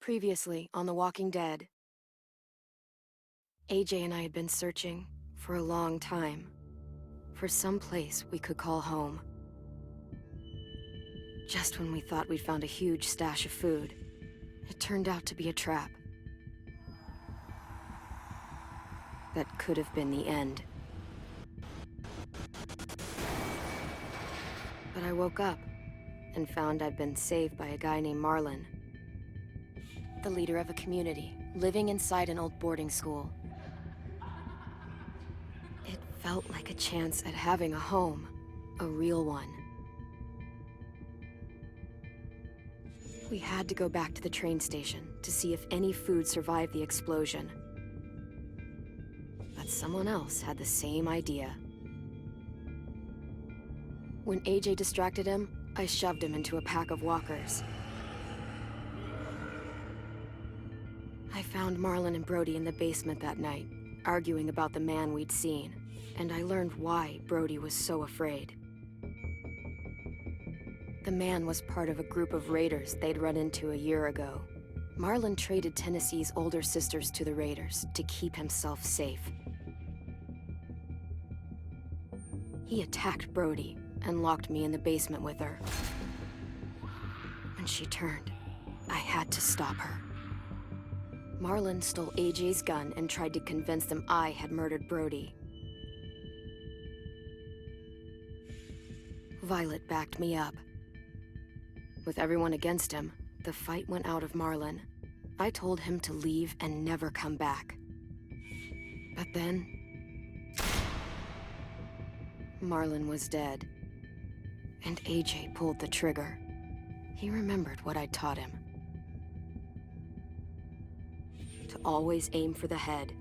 Previously on The Walking Dead, AJ and I had been searching for a long time for some place we could call home. Just when we thought we'd found a huge stash of food, it turned out to be a trap. That could have been the end. But I woke up and found I'd been saved by a guy named Marlon, the leader of a community living inside an old boarding school. It felt like a chance at having a home, a real one. We had to go back to the train station to see if any food survived the explosion. But someone else had the same idea. When AJ distracted him, I shoved him into a pack of walkers. I found Marlon and Brody in the basement that night, arguing about the man we'd seen, and I learned why Brody was so afraid. The man was part of a group of raiders they'd run into a year ago. Marlon traded Tennessee's older sisters to the raiders to keep himself safe. He attacked Brody and locked me in the basement with her. When she turned, I had to stop her. Marlon stole AJ's gun and tried to convince them I had murdered Brody. Violet backed me up. With everyone against him, the fight went out of Marlon. I told him to leave and never come back. But then, Marlon was dead, and AJ pulled the trigger. He remembered what I'd taught him. To always aim for the head.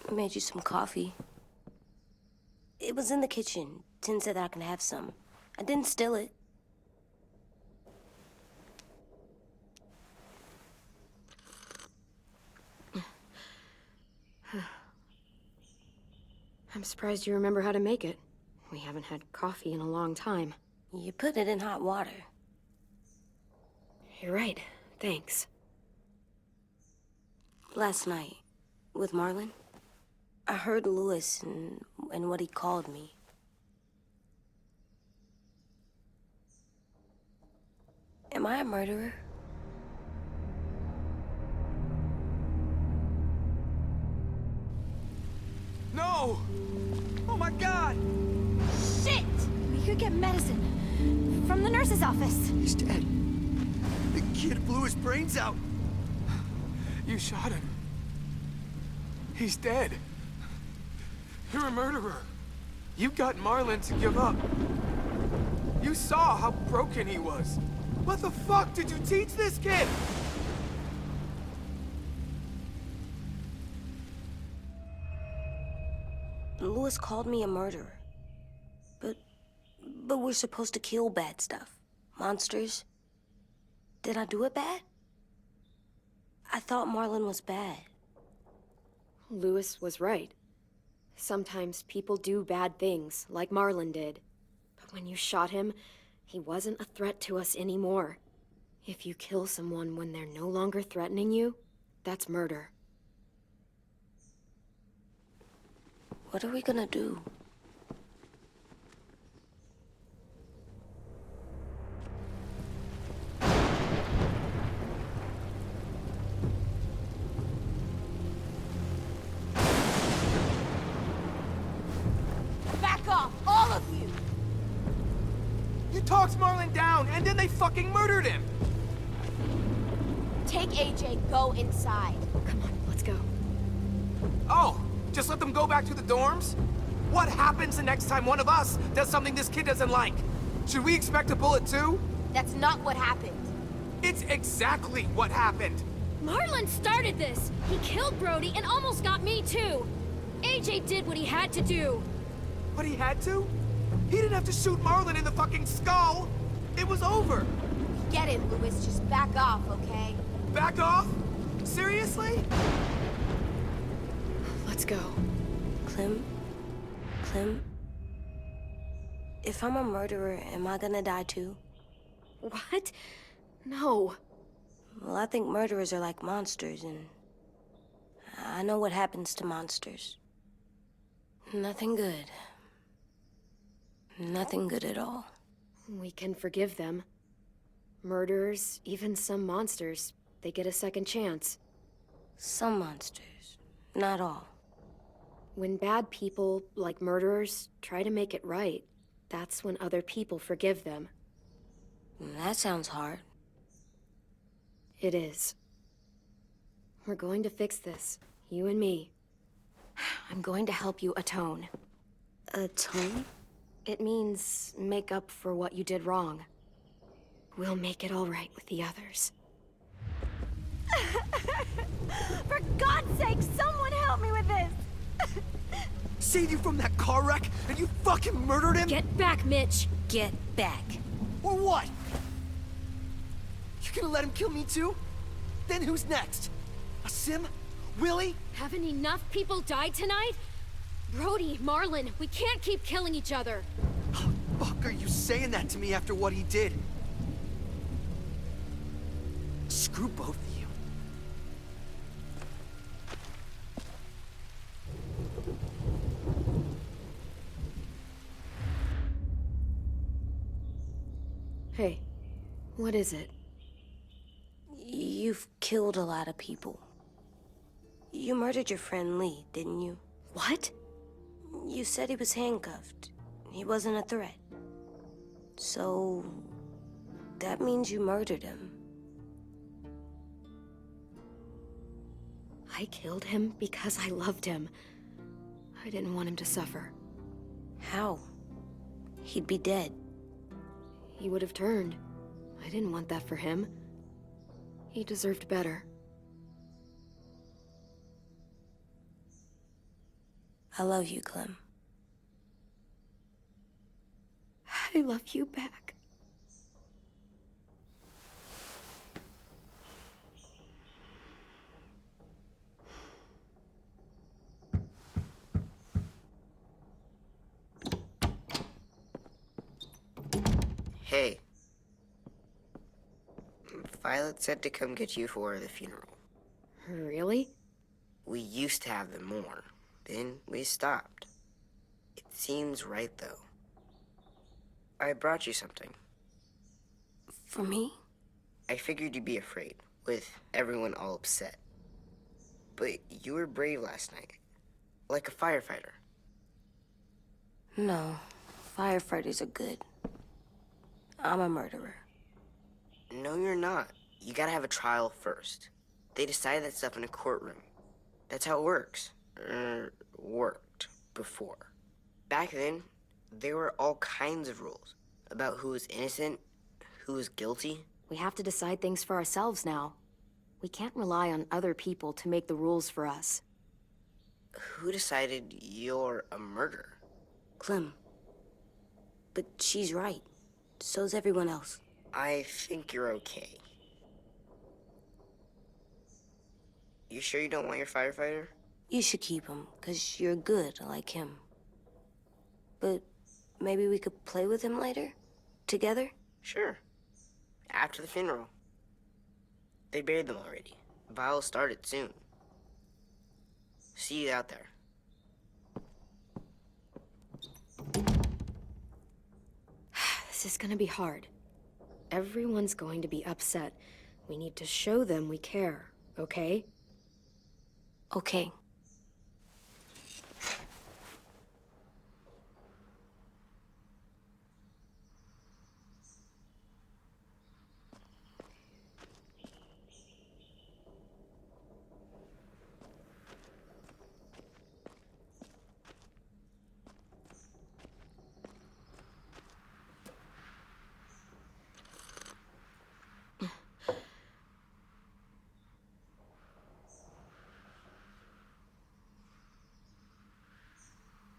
I made you some coffee. It was in the kitchen. Tin said that I can have some. I didn't steal it. I'm surprised you remember how to make it. We haven't had coffee in a long time. You put it in hot water. You're right. Thanks. Last night, with Marlon, I heard Lewis and what he called me. Am I a murderer? No! Oh my God! Shit! We could get medicine from the nurse's office. He's dead. The kid blew his brains out. You shot him. He's dead. You're a murderer. You got Marlon to give up. You saw how broken he was. What the fuck did you teach this kid? Lewis called me a murderer. But we're supposed to kill bad stuff. Monsters. Did I do it bad? I thought Marlon was bad. Lewis was right. Sometimes people do bad things, like Marlon did. But when you shot him, he wasn't a threat to us anymore. If you kill someone when they're no longer threatening you, that's murder. What are we gonna do? talked Marlon down, and then they fucking murdered him! Take AJ, go inside. Come on, let's go. Oh, just let them go back to the dorms? What happens the next time one of us does something this kid doesn't like? Should we expect a bullet too? That's not what happened. It's exactly what happened! Marlon started this! He killed Brody and almost got me too! AJ did what he had to do! But he had to? He didn't have to shoot Marlon in the fucking skull! It was over! Get it, Louis. Just back off, okay? Back off? Seriously? Let's go. Clem? If I'm a murderer, am I gonna die too? What? No. Well, I think murderers are like monsters, and I know what happens to monsters. Nothing good. Nothing good at all. We can forgive them. Murderers, even some monsters, they get a second chance. Some monsters, not all. When bad people, like murderers, try to make it right, that's when other people forgive them. That sounds hard. It is. We're going to fix this, you and me. I'm going to help you atone. Atone? It means make up for what you did wrong. We'll make it all right with the others. For God's sake, someone help me with this! Saved you from that car wreck, and you fucking murdered him? Get back, Mitch! Get back. Or what? You gonna let him kill me too? Then who's next? A Sim? Willie? Haven't enough people died tonight? Brody, Marlon, we can't keep killing each other. How the fuck are you saying that to me after what he did? Screw both of you. Hey, what is it? You've killed a lot of people. You murdered your friend Lee, didn't you? What? You said he was handcuffed. He wasn't a threat. So, that means you murdered him. I killed him because I loved him. I didn't want him to suffer. How? He'd be dead. He would have turned. I didn't want that for him. He deserved better. I love you, Clem. I love you back. Hey. Violet said to come get you for the funeral. Really? We used to have them more. Then we stopped. It seems right, though. I brought you something. For me? I figured you'd be afraid, with everyone all upset. But you were brave last night. Like a firefighter. No. Firefighters are good. I'm a murderer. No, you're not. You gotta have a trial first. They decide that stuff in a courtroom. That's how it works. Worked before. Back then, there were all kinds of rules about who was innocent, who was guilty. We have to decide things for ourselves now. We can't rely on other people to make the rules for us. Who decided you're a murderer? Clem. But she's right. So's everyone else. I think you're okay. You sure you don't want your firefighter? You should keep him, 'cause you're good like him. But maybe we could play with him later? Together? Sure. After the funeral. They buried them already. Vile'll start it soon. See you out there. This is gonna be hard. Everyone's going to be upset. We need to show them we care, okay? Okay.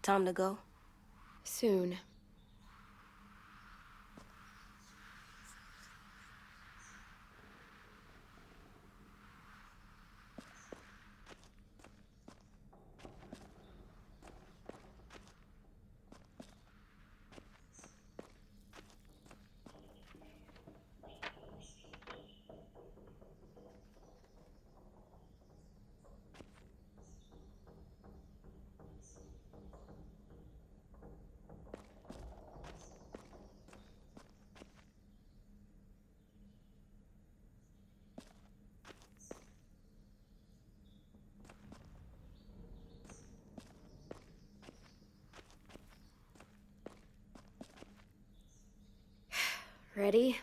Time to go? Soon. Ready?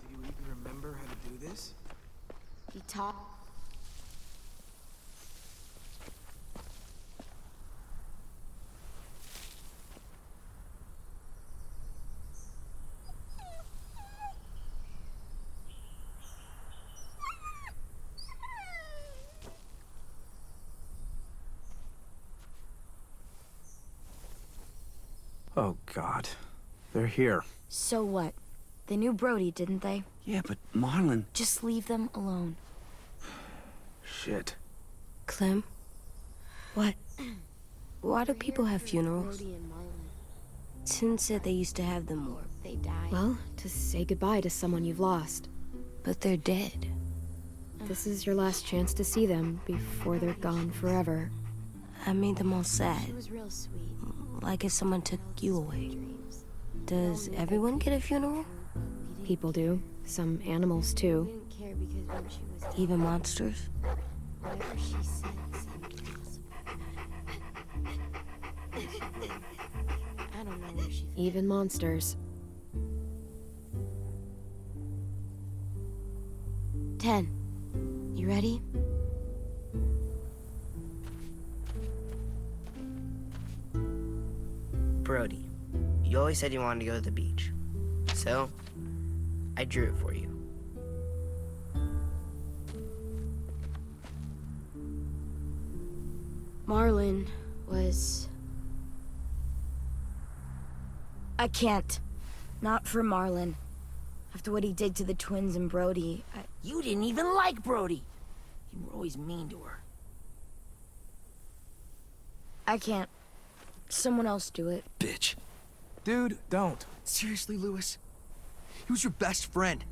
Do you even remember how to do this? He taught. Oh, God. They're here. So what? They knew Brody, didn't they? Yeah, but Marlon... Just leave them alone. Shit. Clem? What? Why do people have funerals? Tin said they used to have them more. They died. Well, to say goodbye to someone you've lost. But they're dead. This is your last chance to see them before they're gone forever. I made them all sad. She was real sweet. Like if someone took you away. Does everyone get a funeral? People do. Some animals, too. Didn't care because when she was dead, Even monsters? whatever she said seemed possible. I don't know where she... Even monsters. 10. You ready? Brody, you always said you wanted to go to the beach. So, I drew it for you. Marlon was... I can't. Not for Marlon. After what he did to the twins and Brody, You didn't even like Brody. You were always mean to her. I can't. Someone else do it. Bitch. Dude, don't. Seriously, Lewis? He was your best friend.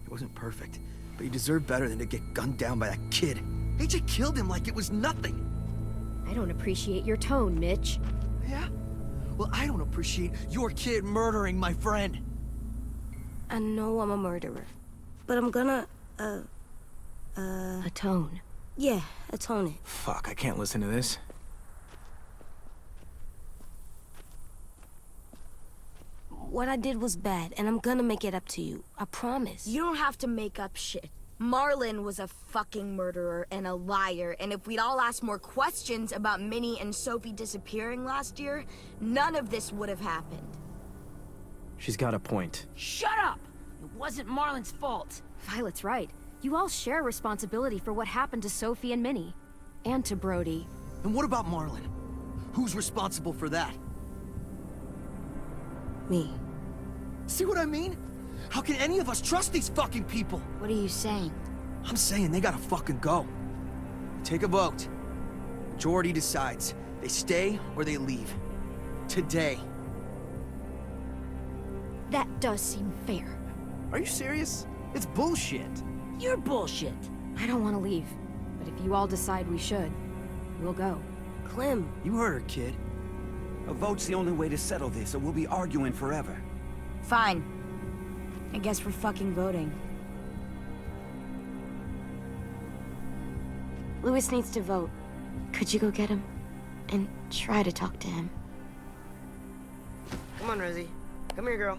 He wasn't perfect, but he deserved better than to get gunned down by that kid. AJ killed him like it was nothing. I don't appreciate your tone, Mitch. Yeah? Well, I don't appreciate your kid murdering my friend. I know I'm a murderer. But I'm gonna, Atone. yeah, atone it. Fuck, I can't listen to this. What I did was bad, and I'm gonna make it up to you. I promise. You don't have to make up shit. Marlon was a fucking murderer and a liar, and if we'd all asked more questions about Minnie and Sophie disappearing last year, none of this would have happened. She's got a point. Shut up! It wasn't Marlon's fault. Violet's right. You all share responsibility for what happened to Sophie and Minnie. And to Brody. And what about Marlon? Who's responsible for that? Me. See what I mean? How can any of us trust these fucking people? What are you saying? I'm saying they gotta fucking go. Take a vote. Majority decides. They stay or they leave. Today. That does seem fair. Are you serious? It's bullshit. You're bullshit. I don't want to leave, but if you all decide we should, we'll go. Clem, You heard her, kid. A vote's the only way to settle this, or we'll be arguing forever. Fine. I guess we're fucking voting. Louis needs to vote. Could you go get him? And try to talk to him. Come on, Rosie. Come here, girl.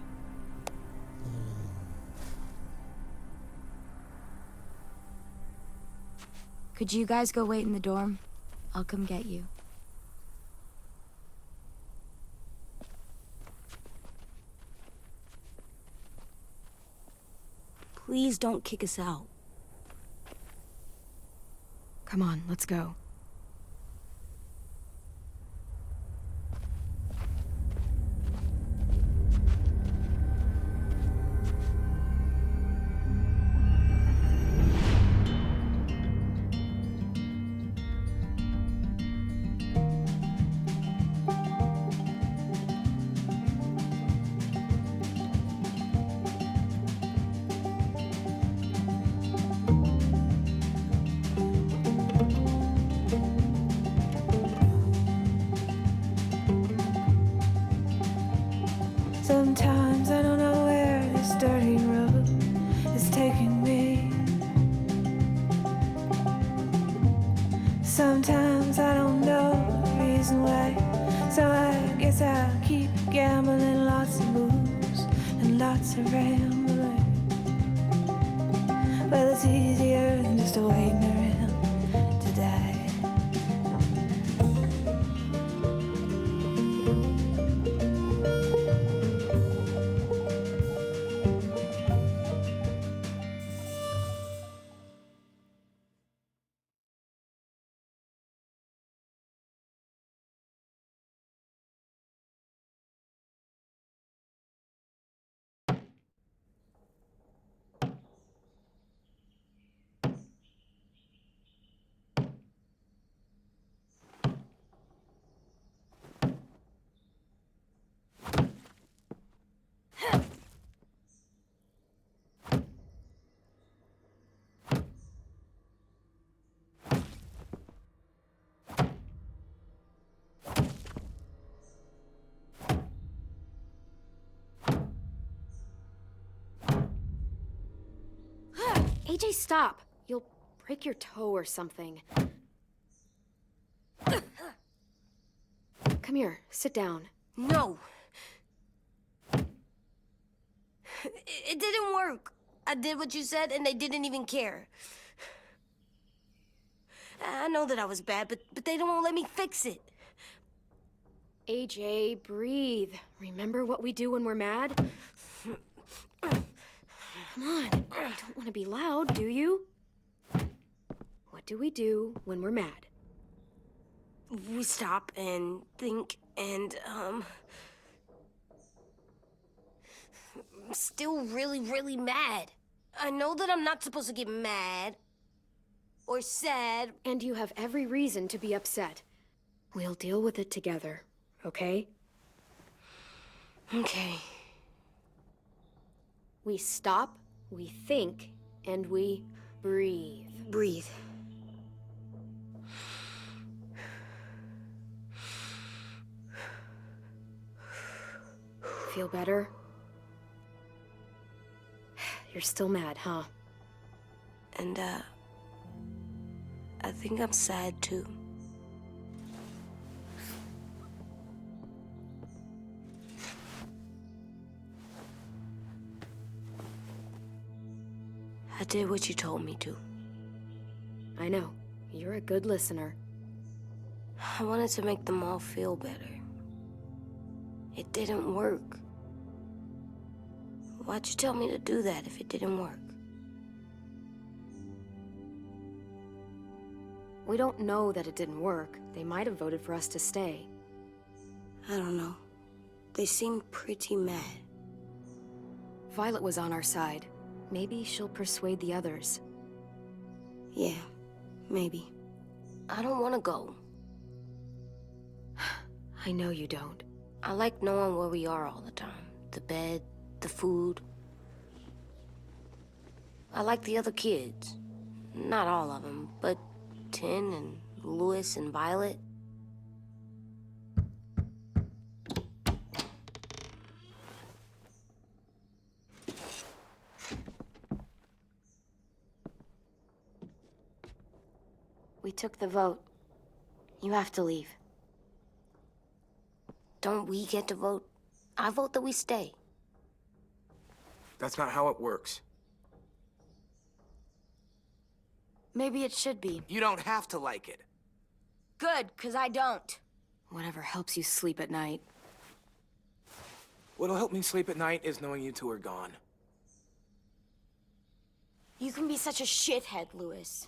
Could you guys go wait in the dorm? I'll come get you. Please don't kick us out. Come on, let's go. Sometimes I don't know where this dirty road is taking me. Sometimes I don't know the reason why. So I guess I'll keep gambling, lots of moves and lots of rambling. Well, it's easier than just waiting around to die. AJ, stop! You'll break your toe or something. Come here, sit down. No! It didn't work. I did what you said, and they didn't even care. I know that I was bad, but they don't let me fix it. AJ, breathe. Remember what we do when we're mad? Come on, you don't want to be loud, do you? What do we do when we're mad? We stop and think and, I'm still really, really mad. I know that I'm not supposed to get mad or sad. And you have every reason to be upset. We'll deal with it together, okay? Okay. We stop, we think, and we breathe. Breathe. Feel better? You're still mad, huh? And, I think I'm sad, too. I did what you told me to. I know. You're a good listener. I wanted to make them all feel better. It didn't work. Why'd you tell me to do that if it didn't work? We don't know that it didn't work. They might have voted for us to stay. I don't know. They seemed pretty mad. Violet was on our side. Maybe she'll persuade the others. Yeah, maybe. I don't want to go. I know you don't. I like knowing where we are all the time. The bed, the food. I like the other kids. Not all of them, but Tin and Louis and Violet. We took the vote. You have to leave. Don't we get to vote? I vote that we stay. That's not how it works. Maybe it should be. You don't have to like it. Good, because I don't. Whatever helps you sleep at night. What'll help me sleep at night is knowing you two are gone. You can be such a shithead, Louis.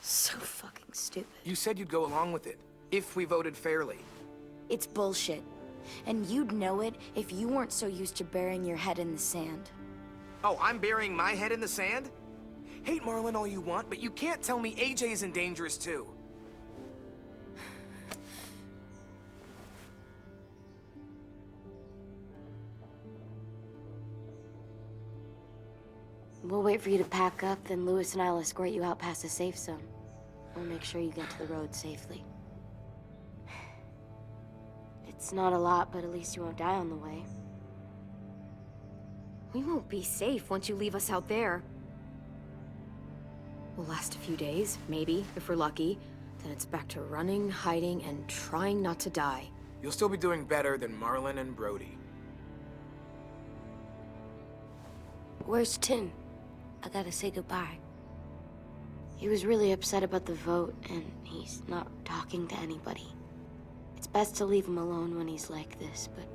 So fucking stupid. You said you'd go along with it, if we voted fairly. It's bullshit. And you'd know it if you weren't so used to burying your head in the sand. Oh, I'm burying my head in the sand? Hate Marlon all you want, but you can't tell me AJ's in dangerous too. We'll wait for you to pack up, then Louis and I'll escort you out past the safe zone. We'll make sure you get to the road safely. It's not a lot, but at least you won't die on the way. We won't be safe once you leave us out there. We'll last a few days, maybe, if we're lucky. Then it's back to running, hiding, and trying not to die. You'll still be doing better than Marlon and Brody. Where's Tin? I gotta say goodbye. He was really upset about the vote, and he's not talking to anybody. It's best to leave him alone when he's like this, but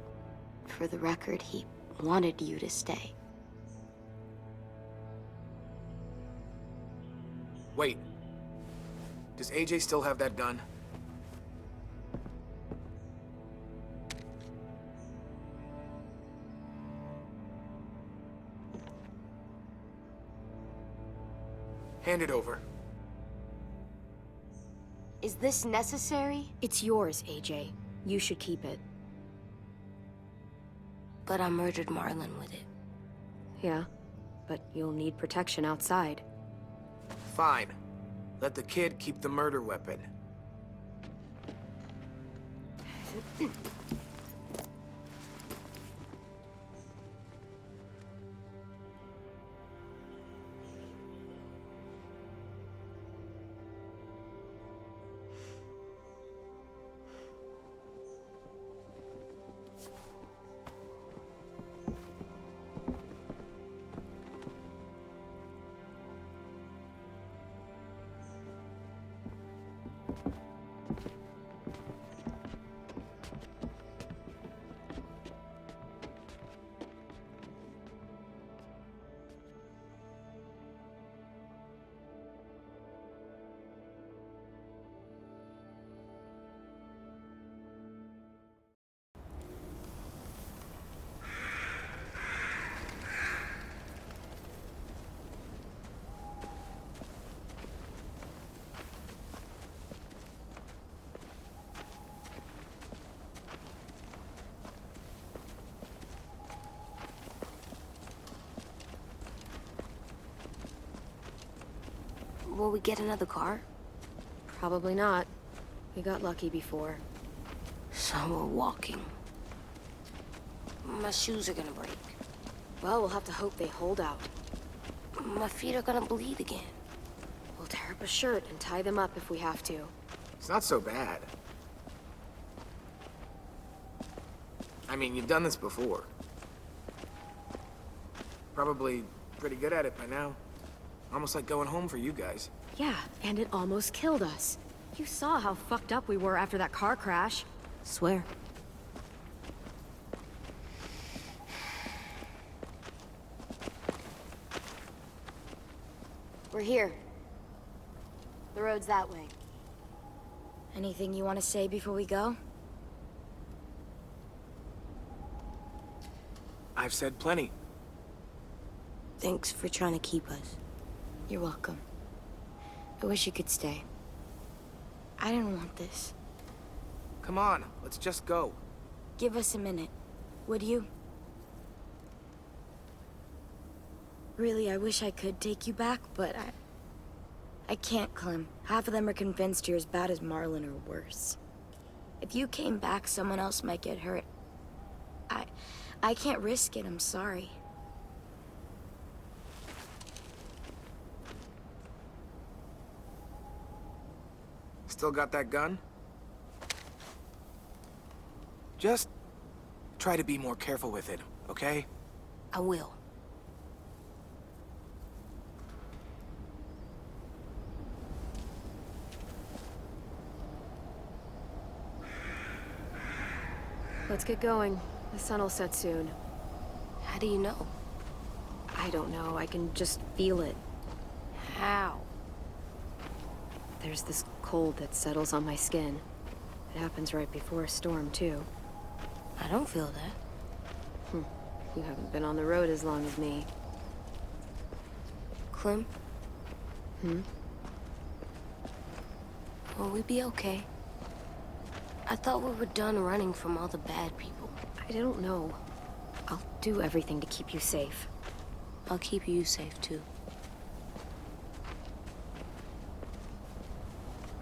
for the record, he wanted you to stay. Wait. Does AJ still have that gun? Hand it over. Is this necessary? It's yours, AJ. You should keep it. But I murdered Marlon with it. Yeah, but you'll need protection outside. Fine. Let the kid keep the murder weapon. Will we get another car? Probably not. We got lucky before. So we're walking. My shoes are gonna break. Well, we'll have to hope they hold out. My feet are gonna bleed again. We'll tear up a shirt and tie them up if we have to. It's not so bad. I mean, you've done this before. Probably pretty good at it by now. Almost like going home for you guys. Yeah, and it almost killed us. You saw how fucked up we were after that car crash. Swear. We're here. The road's that way. Anything you want to say before we go? I've said plenty. Thanks for trying to keep us. You're welcome. I wish you could stay. I didn't want this. Come on, let's just go. Give us a minute. Would you? Really, I wish I could take you back, but I can't, Clem. Half of them are convinced you're as bad as Marlon or worse. If you came back, someone else might get hurt. I can't risk it, I'm sorry. Still got that gun? Just try to be more careful with it, okay? I will. Let's get going. The sun will set soon. How do you know? I don't know. I can just feel it. How? There's this cold that settles on my skin. It happens right before a storm, too. I don't feel that. You haven't been on the road as long as me. Clem? Will we be okay? I thought we were done running from all the bad people. I don't know. I'll do everything to keep you safe. I'll keep you safe, too.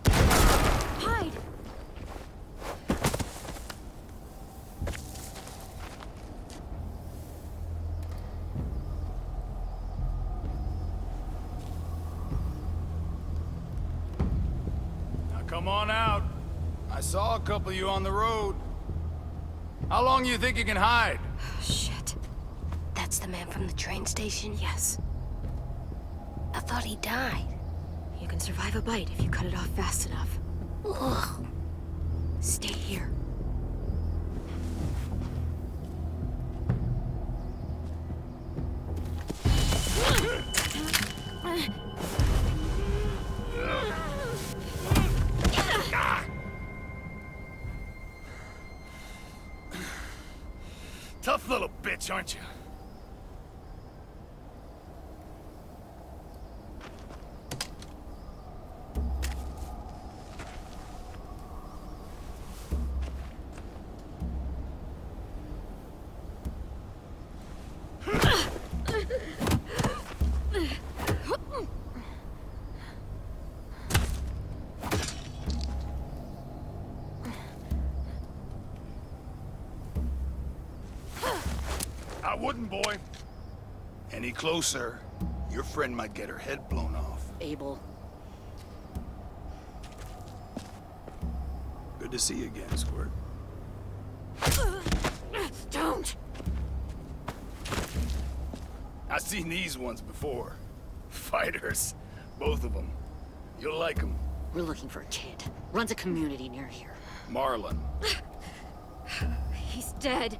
Hide! Now come on out. I saw a couple of you on the road. How long you think you can hide? Shit. That's the man from the train station? Yes. I thought he died. You can survive a bite if you cut it off fast enough. Ugh. Stay here. Tough little bitch, aren't you? I wouldn't, boy. Any closer, your friend might get her head blown off. Abel. Good to see you again, Squirt. Don't! I've seen these ones before. Fighters. Both of them. You'll like them. We're looking for a kid. Runs a community near here. Marlon. He's dead.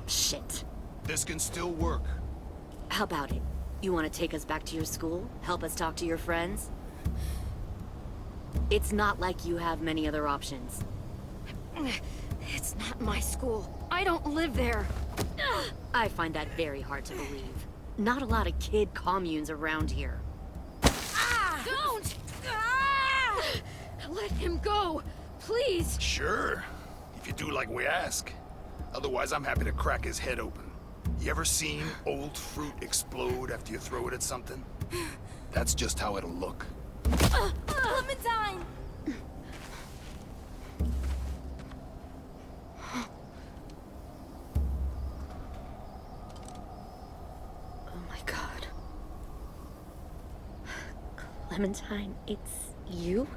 Shit. This can still work. How about it? You want to take us back to your school? Help us talk to your friends? It's not like you have many other options. It's not my school. I don't live there. I find that very hard to believe. Not a lot of kid communes around here. Don't! Let him go, please. Sure. If you do like we ask. Otherwise, I'm happy to crack his head open. You ever seen old fruit explode after you throw it at something? That's just how it'll look. Clementine! Oh my god. Clementine, it's you?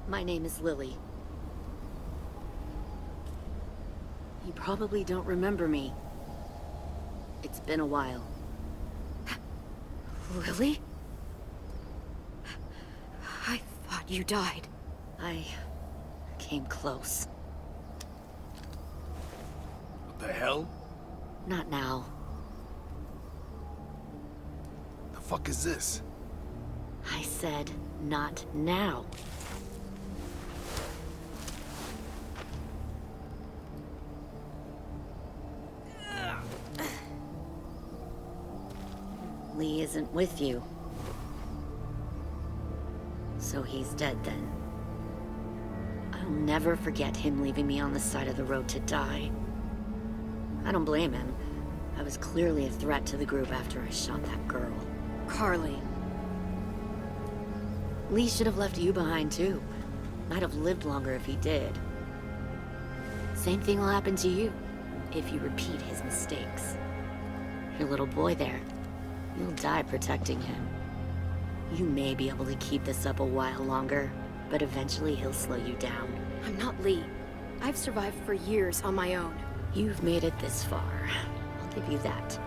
My name is Lily. You probably don't remember me. It's been a while. Lily? I thought you died. I came close. What the hell? Not now. The fuck is this? I said, not now. Lee isn't with you. So he's dead then. I I'll never forget him leaving me on the side of the road to die. I don't blame him. I was clearly a threat to the group after I shot that girl. Carly. Lee should have left you behind too. Might have lived longer if he did. Same thing will happen to you, if you repeat his mistakes. Your little boy there, you'll die protecting him. You may be able to keep this up a while longer, but eventually he'll slow you down. I'm not Lee. I've survived for years on my own. You've made it this far. I'll give you that.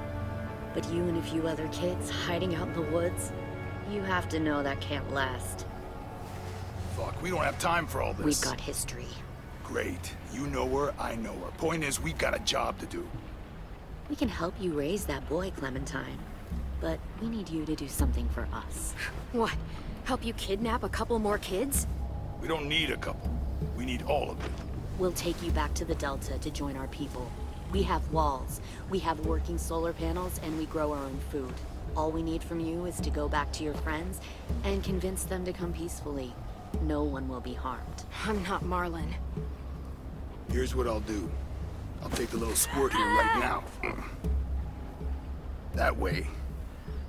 But you and a few other kids hiding out in the woods, you have to know that can't last. Fuck, we don't have time for all this. We've got history. Great. You know her, I know her. Point is, we've got a job to do. We can help you raise that boy, Clementine. But we need you to do something for us. What? Help you kidnap a couple more kids? We don't need a couple. We need all of it. We'll take you back to the Delta to join our people. We have walls, we have working solar panels, and we grow our own food. All we need from you is to go back to your friends and convince them to come peacefully. No one will be harmed. I'm not Marlon. Here's what I'll do. I'll take the little squirt here right now. That way,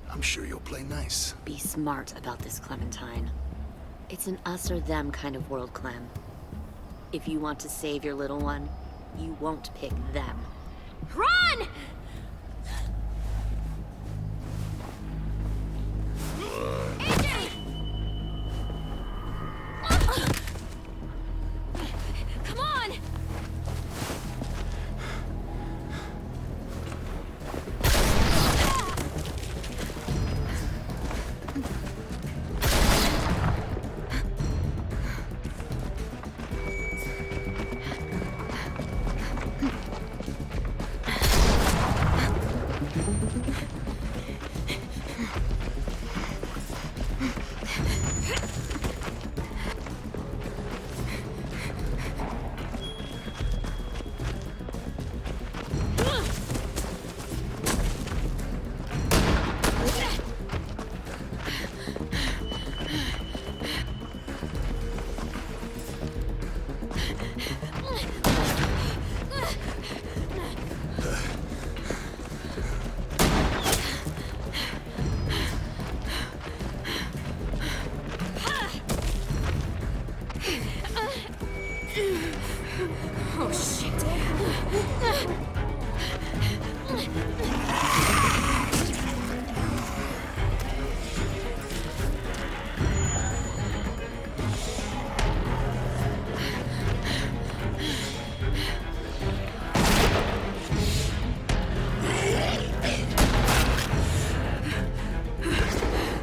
I'm sure you'll play nice. Be smart about this, Clementine. It's an us or them kind of world, Clem. If you want to save your little one, you won't pick them. Run! AJ! Come on! Oh, shit.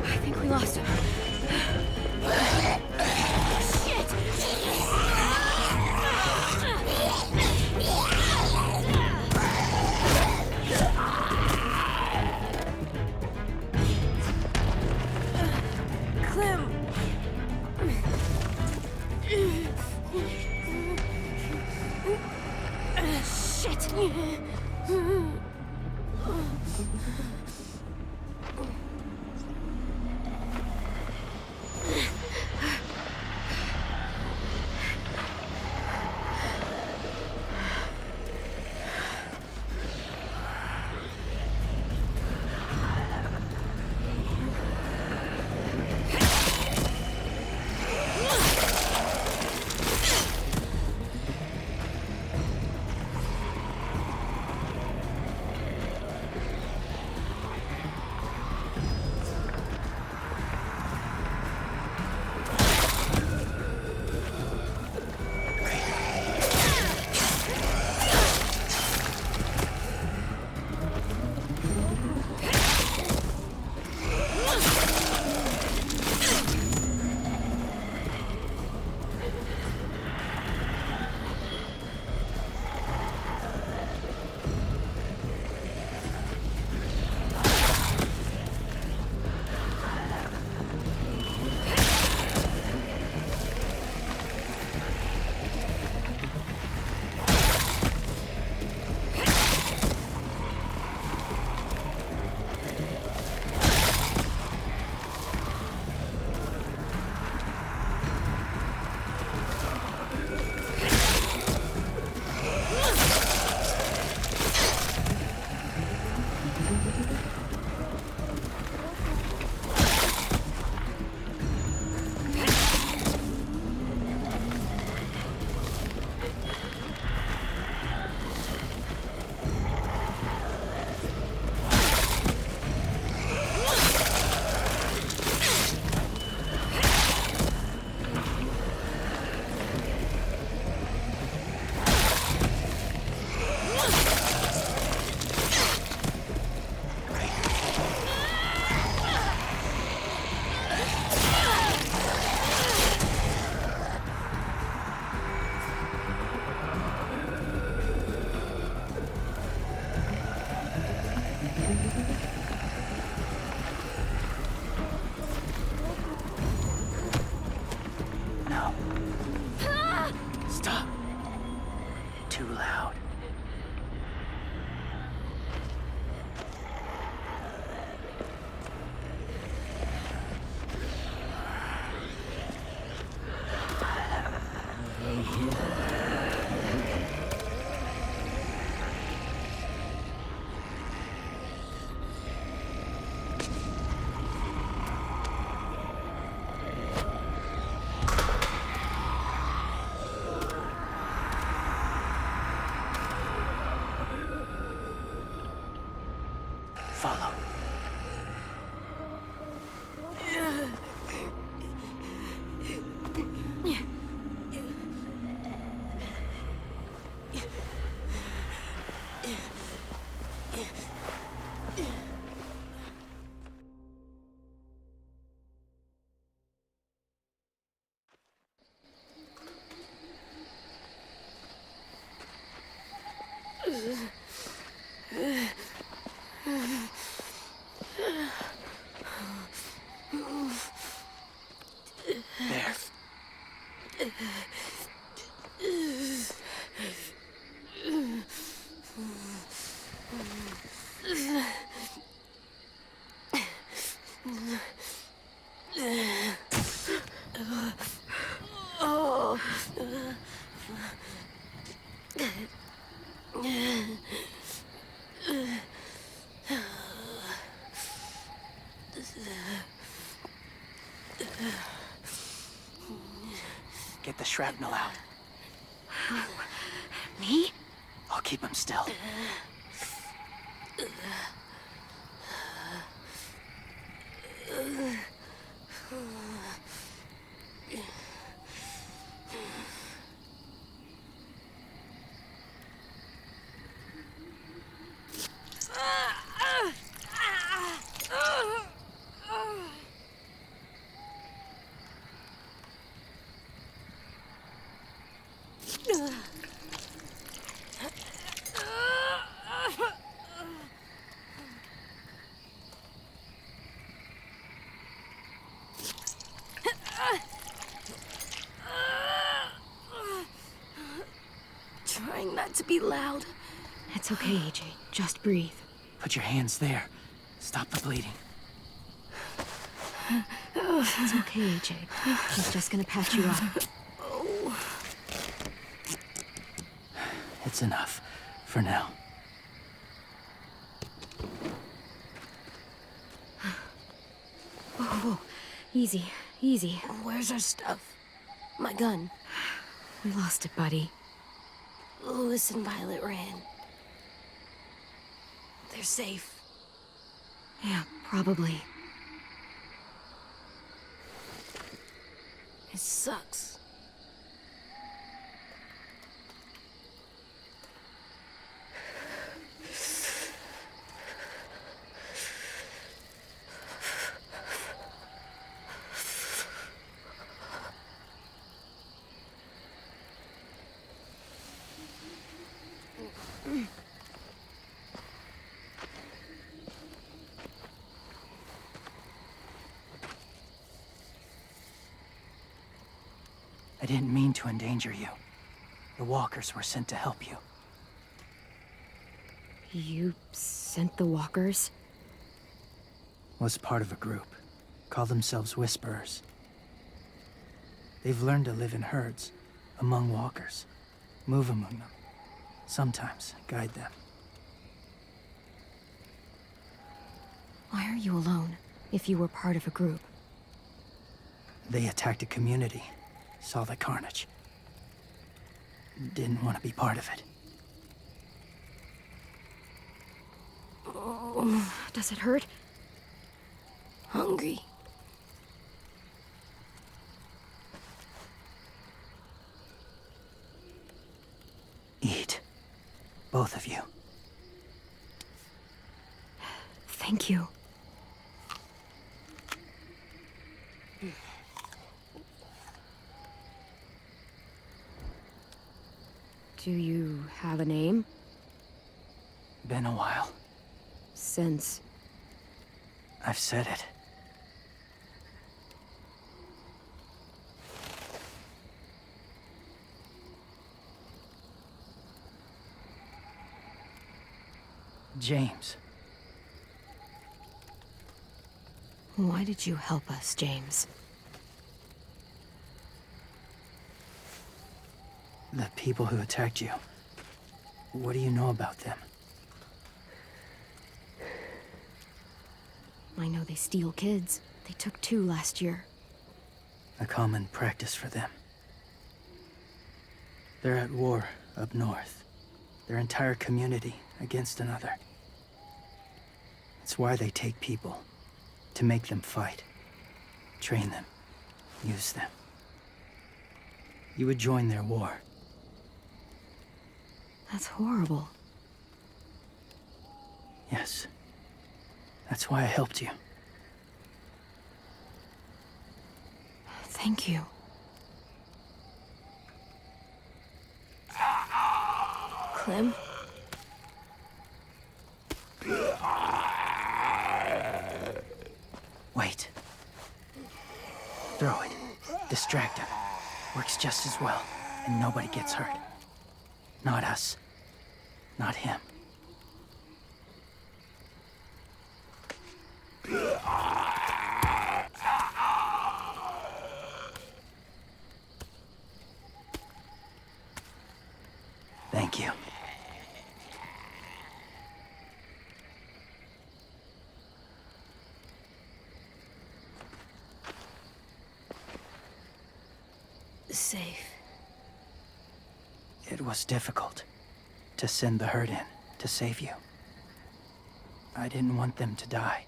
I think we lost him. Stop. Too loud. Follow. There. Get the shrapnel out. Me? I'll keep him still. Trying not to be loud. It's okay, AJ. Just breathe. Put your hands there. Stop the bleeding. It's okay, AJ. He's just gonna patch you up. It's enough. For now. Whoa. Easy. Easy. Where's our stuff? My gun. We lost it, buddy. Louis and Violet ran. They're safe. Yeah, probably. It sucks. I didn't mean to endanger you. The walkers were sent to help you. You sent the walkers? Was part of a group. Call themselves Whisperers. They've learned to live in herds, among walkers. Move among them. Sometimes guide them. Why are you alone, if you were part of a group? They attacked a community. Saw the carnage. Didn't want to be part of it. Does it hurt? Hungry. Eat. Both of you. Thank you. Do you have a name? Been a while. Since... I've said it. James. Why did you help us, James? The people who attacked you. What do you know about them? I know they steal kids. They took 2 last year. A common practice for them. They're at war up north. Their entire community against another. It's why they take people. To make them fight. Train them. Use them. You would join their war. That's horrible. Yes. That's why I helped you. Thank you. Clem? Wait. Throw it. Distract him. Works just as well, and nobody gets hurt. Not us. Not him. Thank you. Safe. It was difficult to send the herd in to save you. I didn't want them to die.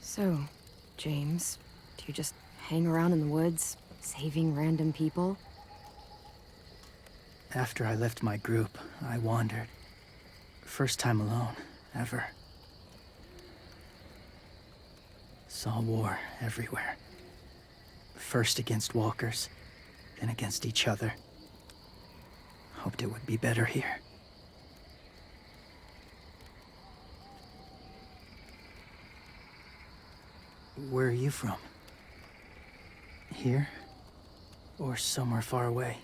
So, James, do you just hang around in the woods, saving random people? After I left my group, I wandered. First time alone, ever. Saw war everywhere. First against walkers, then against each other. Hoped it would be better here. Where are you from? Here? Or somewhere far away?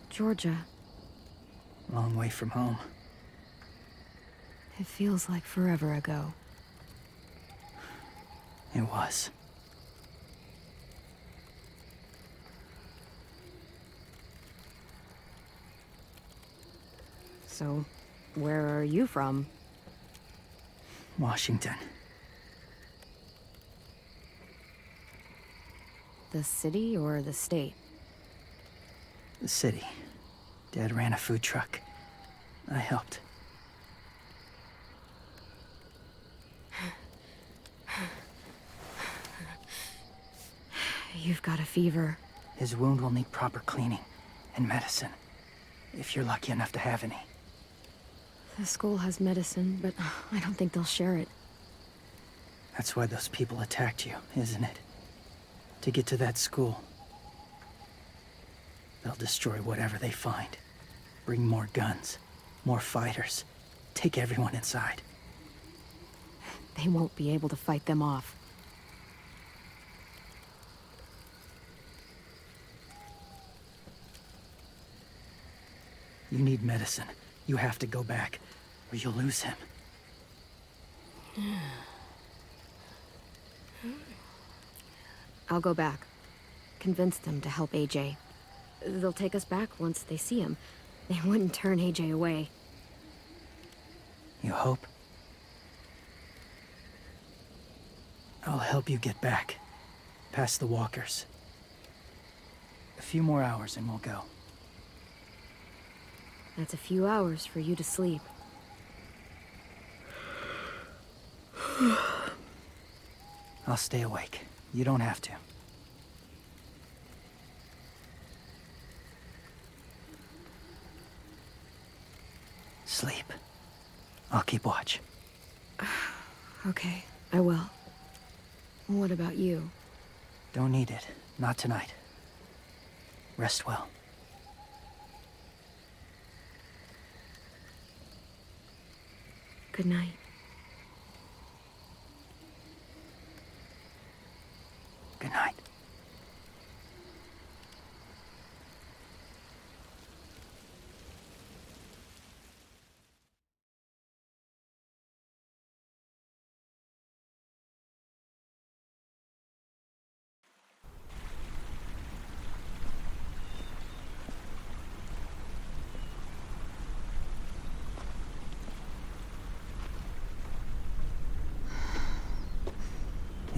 Georgia. Long way from home. It feels like forever ago. It was. So, where are you from? Washington. The city or the state? The city. Dad ran a food truck. I helped. You've got a fever. His wound will need proper cleaning and medicine. If you're lucky enough to have any. The school has medicine, but I don't think they'll share it. That's why those people attacked you, isn't it? To get to that school. They'll destroy whatever they find. Bring more guns, more fighters. Take everyone inside. They won't be able to fight them off. You need medicine. You have to go back, or you'll lose him. I'll go back. Convince them to help AJ. They'll take us back once they see him. They wouldn't turn AJ away. You hope? I'll help you get back. Past the walkers. A few more hours and we'll go. That's a few hours for you to sleep. I'll stay awake. You don't have to. Sleep. I'll keep watch. Okay, I will. What about you? Don't need it. Not tonight. Rest well. Good night.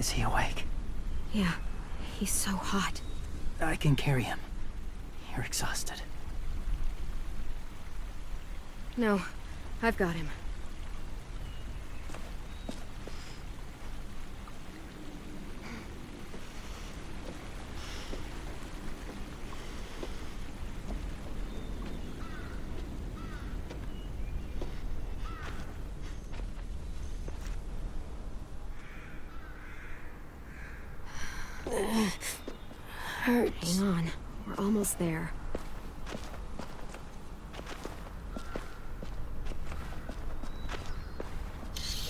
Is he awake? Yeah, he's so hot. I can carry him. You're exhausted. No, I've got him. Hurts. Hang on, we're almost there.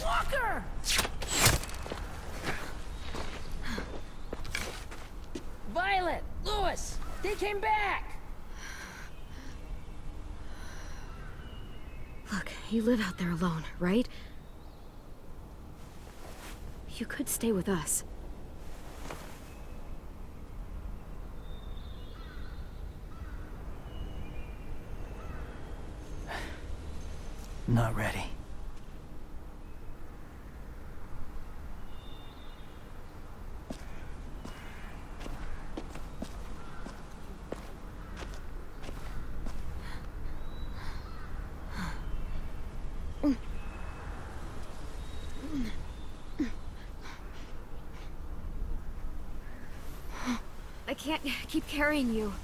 Walker! Violet! Lewis! They came back! Look, you live out there alone, right? You could stay with us. Not ready. I can't keep carrying you.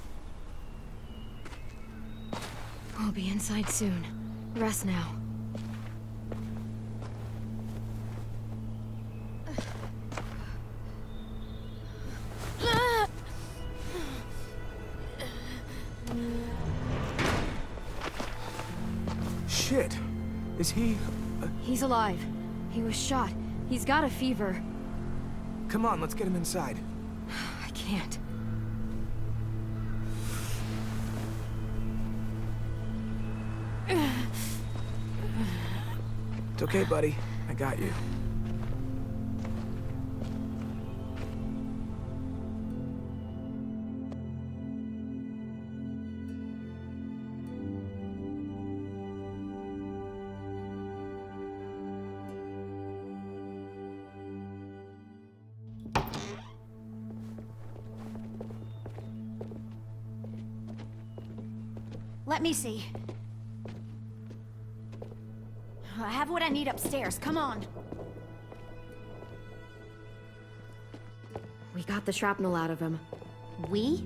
We'll be inside soon. Rest now. Shit. Is he... He's alive. He was shot. He's got a fever. Come on, let's get him inside. I can't. It's okay, buddy. I got you. Let me see. I have what I need upstairs. Come on. We got the shrapnel out of him. We?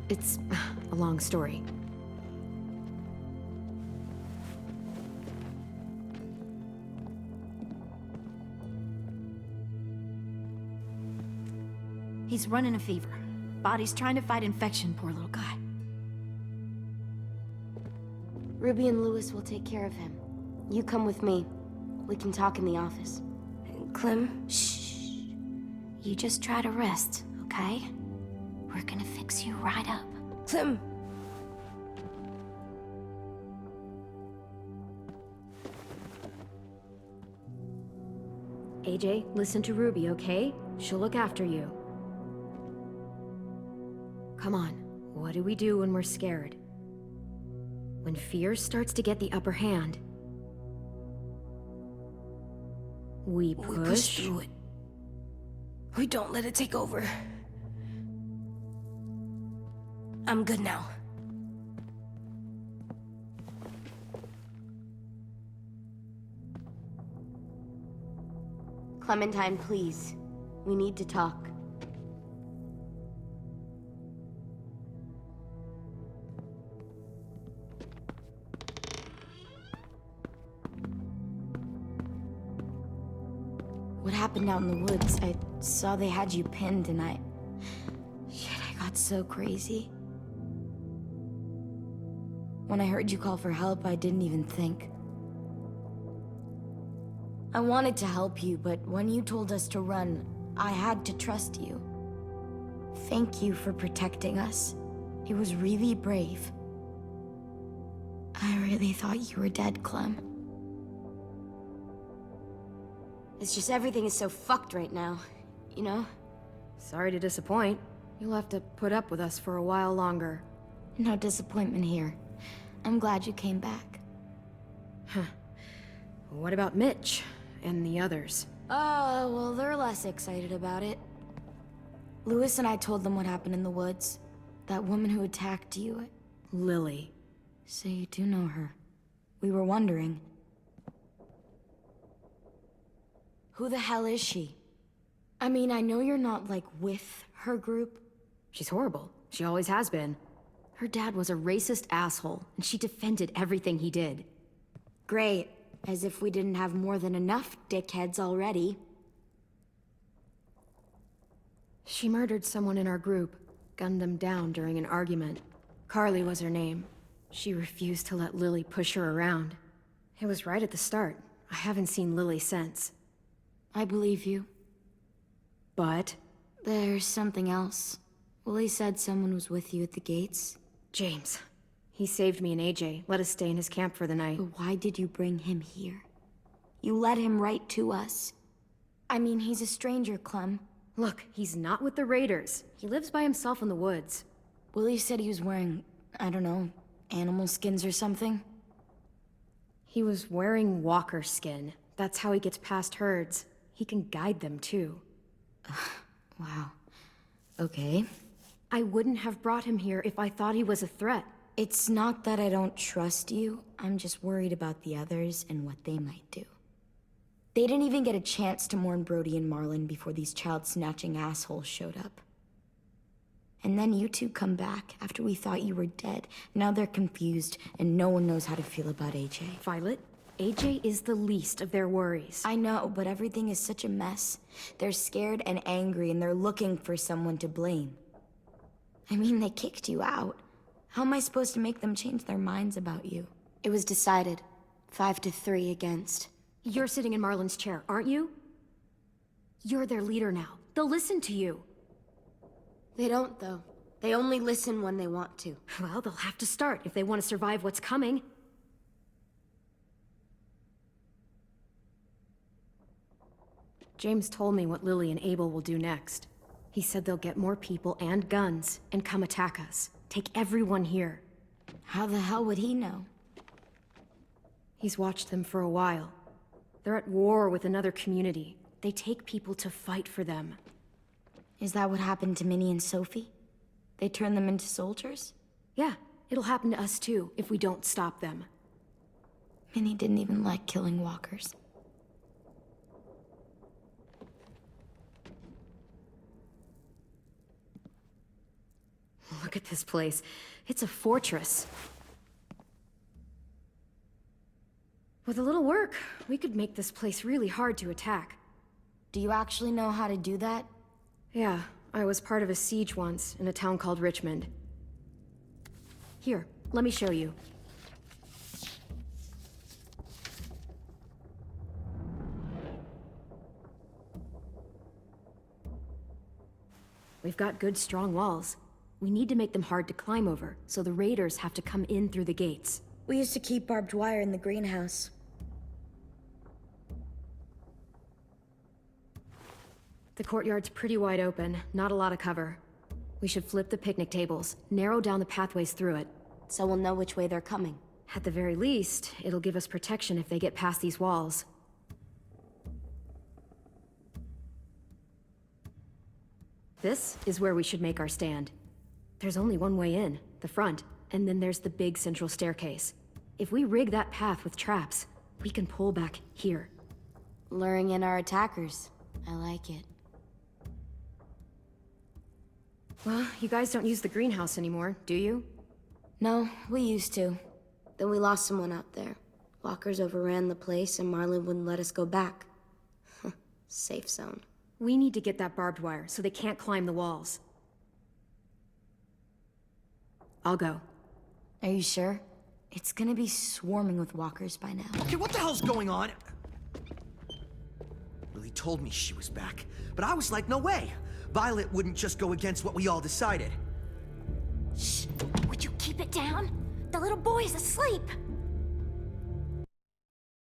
It's a long story. He's running a fever. Body's trying to fight infection, poor little guy. Ruby and Lewis will take care of him. You come with me. We can talk in the office. Clem, shh. You just try to rest, okay? We're gonna fix you right up. Clem! AJ, listen to Ruby, okay? She'll look after you. Come on, what do we do when we're scared? When fear starts to get the upper hand, we push through it. We don't let it take over. I'm good now. Clementine, please. We need to talk. What happened out in the woods? I saw they had you pinned and Shit, I got so crazy. When I heard you call for help, I didn't even think. I wanted to help you, but when you told us to run, I had to trust you. Thank you for protecting us. It was really brave. I really thought you were dead, Clem. It's just everything is so fucked right now, you know? Sorry to disappoint. You'll have to put up with us for a while longer. No disappointment here. I'm glad you came back. Huh. What about Mitch and the others? Oh, well, they're less excited about it. Lewis and I told them what happened in the woods. That woman who attacked you. Lily. So you do know her. We were wondering. Who the hell is she? I mean, I know you're not, like, with her group. She's horrible. She always has been. Her dad was a racist asshole, and she defended everything he did. Great. As if we didn't have more than enough dickheads already. She murdered someone in our group, gunned them down during an argument. Carly was her name. She refused to let Lily push her around. It was right at the start. I haven't seen Lily since. I believe you. But? There's something else. Willie said someone was with you at the gates. James. He saved me and AJ, let us stay in his camp for the night. But why did you bring him here? You led him right to us. I mean, he's a stranger, Clem. Look, he's not with the Raiders. He lives by himself in the woods. Willie said he was wearing, I don't know, animal skins or something? He was wearing walker skin. That's how he gets past herds. He can guide them, too. Wow. Okay. I wouldn't have brought him here if I thought he was a threat. It's not that I don't trust you. I'm just worried about the others and what they might do. They didn't even get a chance to mourn Brody and Marlon before these child-snatching assholes showed up. And then you two come back after we thought you were dead. Now they're confused, and no one knows how to feel about AJ. Violet, AJ is the least of their worries. I know, but everything is such a mess. They're scared and angry, and they're looking for someone to blame. I mean, they kicked you out. How am I supposed to make them change their minds about you? It was decided. 5-3 against. You're sitting in Marlon's chair, aren't you? You're their leader now. They'll listen to you. They don't, though. They only listen when they want to. Well, they'll have to start if they want to survive what's coming. James told me what Lily and Abel will do next. He said they'll get more people and guns and come attack us. Take everyone here. How the hell would he know? He's watched them for a while. They're at war with another community. They take people to fight for them. Is that what happened to Minnie and Sophie? They turn them into soldiers? Yeah, it'll happen to us too, if we don't stop them. Minnie didn't even like killing walkers. Look at this place. It's a fortress. With a little work, we could make this place really hard to attack. Do you actually know how to do that? Yeah, I was part of a siege once in a town called Richmond. Here, let me show you. We've got good, strong walls. We need to make them hard to climb over, so the raiders have to come in through the gates. We used to keep barbed wire in the greenhouse. The courtyard's pretty wide open, not a lot of cover. We should flip the picnic tables, narrow down the pathways through it. So we'll know which way they're coming. At the very least, it'll give us protection if they get past these walls. This is where we should make our stand. There's only one way in, the front, and then there's the big central staircase. If we rig that path with traps, we can pull back here. Luring in our attackers. I like it. Well, you guys don't use the greenhouse anymore, do you? No, we used to. Then we lost someone out there. Walkers overran the place and Marlon wouldn't let us go back. Safe zone. We need to get that barbed wire so they can't climb the walls. I'll go. Are you sure? It's gonna be swarming with walkers by now. Okay, what the hell's going on? Lily told me she was back, but I was like, no way. Violet wouldn't just go against what we all decided. Shh! Would you keep it down? The little boy's asleep!